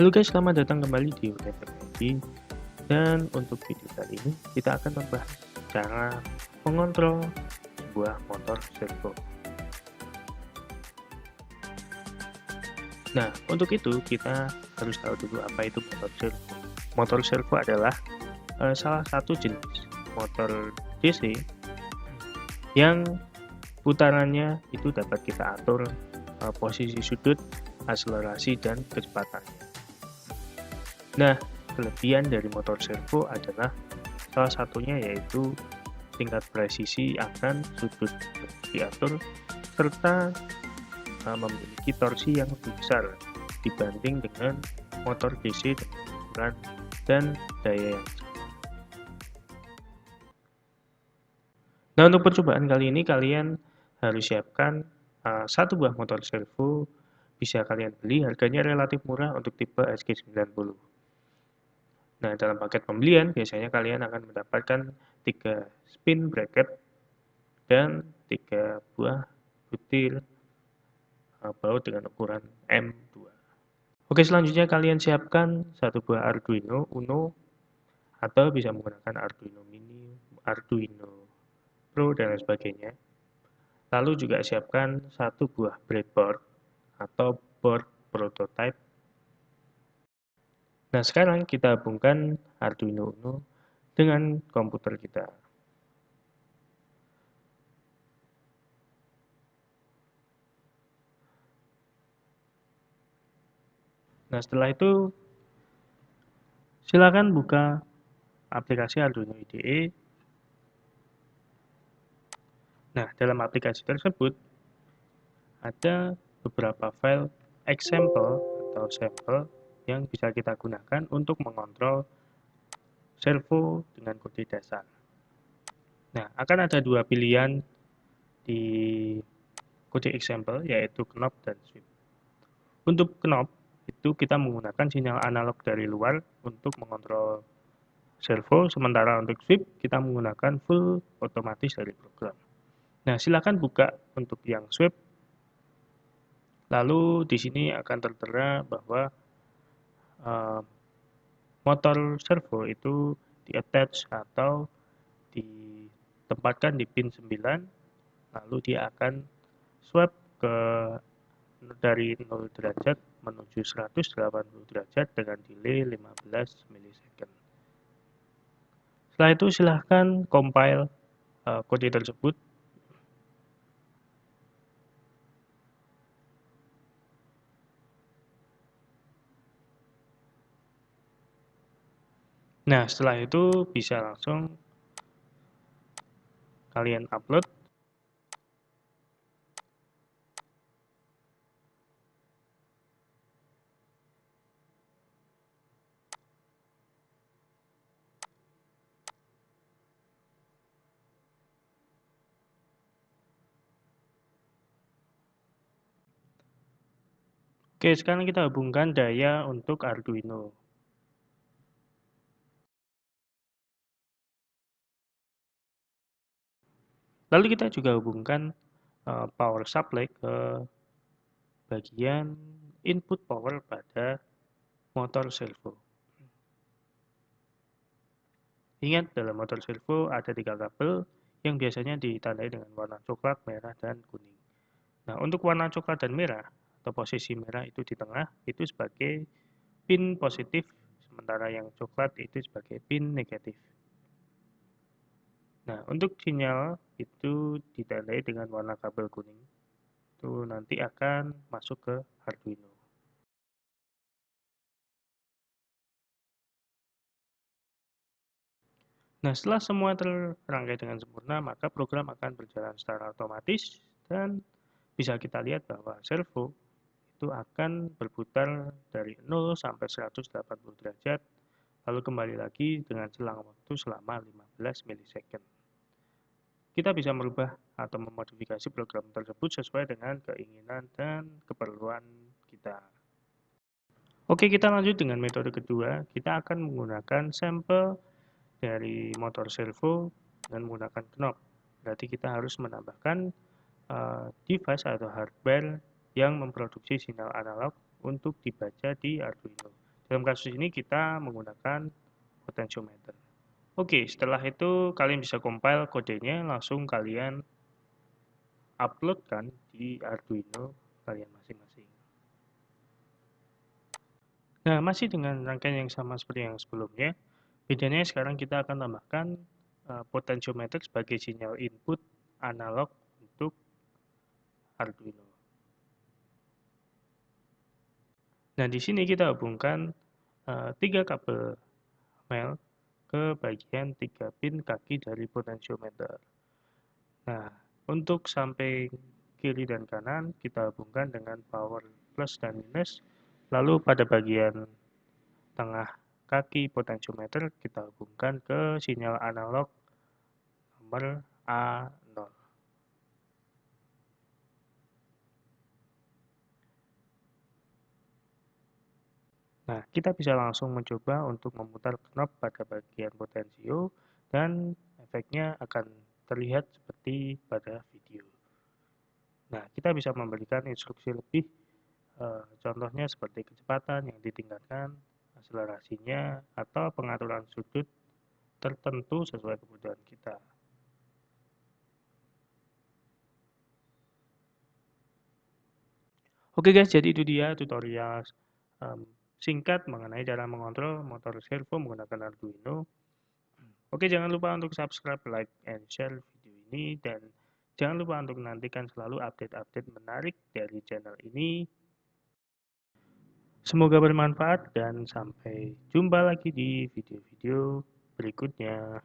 Halo guys, selamat datang kembali di UT Teknologi. Dan untuk video kali ini kita akan membahas cara mengontrol sebuah motor servo. Nah, untuk itu kita harus tahu dulu apa itu motor servo. Motor servo adalah salah satu jenis motor DC yang putarannya itu dapat kita atur posisi sudut, akselerasi, dan kecepatannya. Nah, kelebihan dari motor servo adalah salah satunya yaitu tingkat presisi akan sudut diatur serta memiliki torsi yang lebih besar dibanding dengan motor DC dengan ukuran dan daya yang sama. Nah, untuk percobaan kali ini kalian harus siapkan satu buah motor servo, bisa kalian beli, harganya relatif murah untuk tipe SG90. Nah, dalam paket pembelian biasanya kalian akan mendapatkan 3 spin bracket dan 3 buah butir baut dengan ukuran M2. Oke, selanjutnya kalian siapkan satu buah Arduino Uno atau bisa menggunakan Arduino Mini, Arduino Pro, dan lain sebagainya. Lalu juga siapkan satu buah breadboard atau board prototype. Nah, sekarang kita hubungkan Arduino Uno dengan komputer kita. Nah, setelah itu silakan buka aplikasi Arduino IDE. Nah, dalam aplikasi tersebut ada beberapa file example atau sampel yang bisa kita gunakan untuk mengontrol servo dengan kode dasar. Nah, akan ada dua pilihan di kode example, yaitu knob dan sweep. Untuk knob, itu kita menggunakan sinyal analog dari luar untuk mengontrol servo, sementara untuk sweep kita menggunakan full otomatis dari program. Nah, silakan buka untuk yang sweep. Lalu di sini akan tertera bahwa motor servo itu di-attach atau ditempatkan di pin 9, lalu dia akan swap ke dari 0 derajat menuju 180 derajat dengan delay 15 milisecond. Setelah itu silahkan compile kode tersebut. Nah, setelah itu bisa langsung kalian upload. Oke, sekarang kita hubungkan daya untuk Arduino. Lalu kita juga hubungkan power supply ke bagian input power pada motor servo. Ingat, dalam motor servo ada 3 kabel yang biasanya ditandai dengan warna coklat, merah, dan kuning. Nah, untuk warna coklat dan merah, atau posisi merah itu di tengah, itu sebagai pin positif, sementara yang coklat itu sebagai pin negatif. Nah, untuk sinyal itu ditandai dengan warna kabel kuning. Itu nanti akan masuk ke Arduino. Nah, setelah semua terrangkai dengan sempurna, maka program akan berjalan secara otomatis dan bisa kita lihat bahwa servo itu akan berputar dari 0 sampai 180 derajat, lalu kembali lagi dengan selang waktu selama 15 milisecond. Kita bisa merubah atau memodifikasi program tersebut sesuai dengan keinginan dan keperluan kita. Oke, kita lanjut dengan metode kedua. Kita akan menggunakan sampel dari motor servo dengan menggunakan knob. Berarti kita harus menambahkan device atau hardware yang memproduksi sinyal analog untuk dibaca di Arduino. Dalam kasus ini kita menggunakan potentiometer. Oke, setelah itu kalian bisa compile kodenya, langsung kalian uploadkan di Arduino kalian masing-masing. Nah, masih dengan rangkaian yang sama seperti yang sebelumnya, bedanya sekarang kita akan tambahkan potentiometer sebagai sinyal input analog untuk Arduino. Nah, di sini kita hubungkan 3 kabel mel ke bagian 3 pin kaki dari potentiometer. Nah, untuk samping kiri dan kanan kita hubungkan dengan power plus dan minus. Lalu pada bagian tengah kaki potentiometer kita hubungkan ke sinyal analog nomor A0. Nah, kita bisa langsung mencoba untuk memutar knob pada bagian potensio dan efeknya akan terlihat seperti pada video. Nah, kita bisa memberikan instruksi lebih, contohnya seperti kecepatan yang ditingkatkan, akselerasinya, atau pengaturan sudut tertentu sesuai kebutuhan kita. Oke guys, jadi itu dia tutorial singkat mengenai cara mengontrol motor servo menggunakan Arduino. Oke, jangan lupa untuk subscribe, like, and share video ini, dan jangan lupa untuk nantikan selalu update-update menarik dari channel ini. Semoga bermanfaat dan sampai jumpa lagi di video-video berikutnya.